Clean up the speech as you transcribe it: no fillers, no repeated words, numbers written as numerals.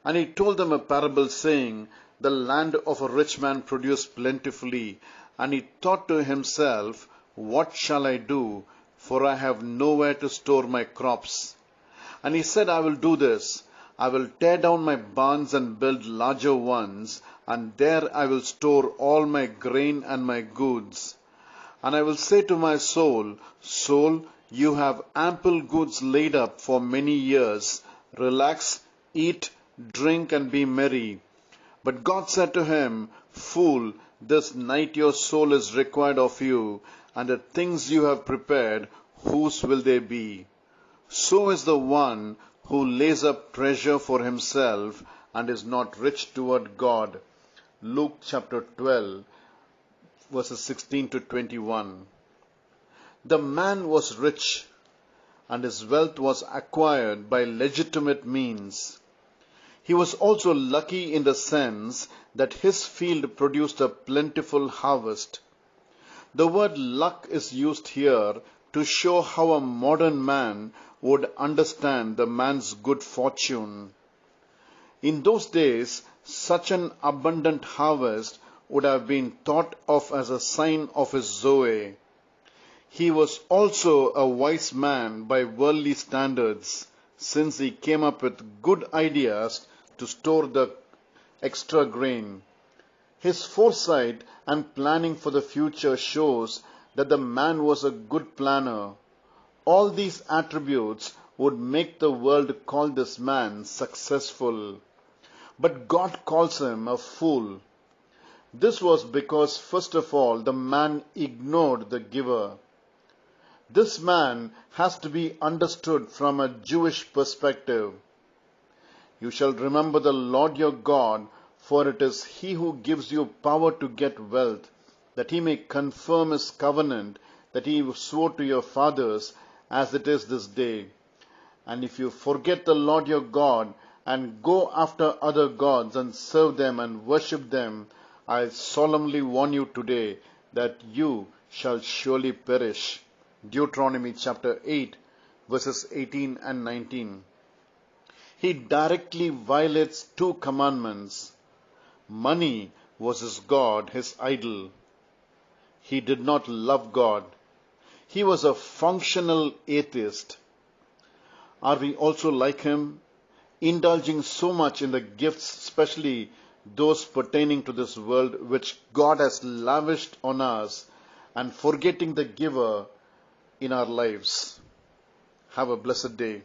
And he told them a parable, saying, The land of a rich man produced plentifully. And he thought to himself, What shall I do? For I have nowhere to store my crops. And he said, I will do this. I will tear down my barns and build larger ones, and there I will store all my grain and my goods. And I will say to my soul, Soul, you have ample goods laid up for many years. Relax, eat, drink, and be merry. But God said to him, Fool, this night your soul is required of you, and the things you have prepared, whose will they be? So is the one who lays up treasure for himself and is not rich toward God. Luke chapter 12, verses 16 to 21. The man was rich, and his wealth was acquired by legitimate means. He was also lucky in the sense that his field produced a plentiful harvest. The word luck is used here to show how a modern man would understand the man's good fortune. In those days, such an abundant harvest would have been thought of as a sign of his Zoe. He was also a wise man by worldly standards, since he came up with good ideas to store the extra grain. His foresight and planning for the future shows that the man was a good planner. All these attributes would make the world call this man successful. But God calls him a fool. This was because, first of all, the man ignored the giver. This man has to be understood from a Jewish perspective. You shall remember the Lord your God, for it is he who gives you power to get wealth, that he may confirm his covenant that he swore to your fathers, as it is this day. And if you forget the Lord your God, and go after other gods, and serve them and worship them, I solemnly warn you today that you shall surely perish. Deuteronomy chapter 8, verses 18 and 19. He directly violates two commandments. Money was his God, his idol. He did not love God. He was a functional atheist. Are we also like him, indulging so much in the gifts, especially those pertaining to this world, which God has lavished on us, and forgetting the giver in our lives? Have a blessed day.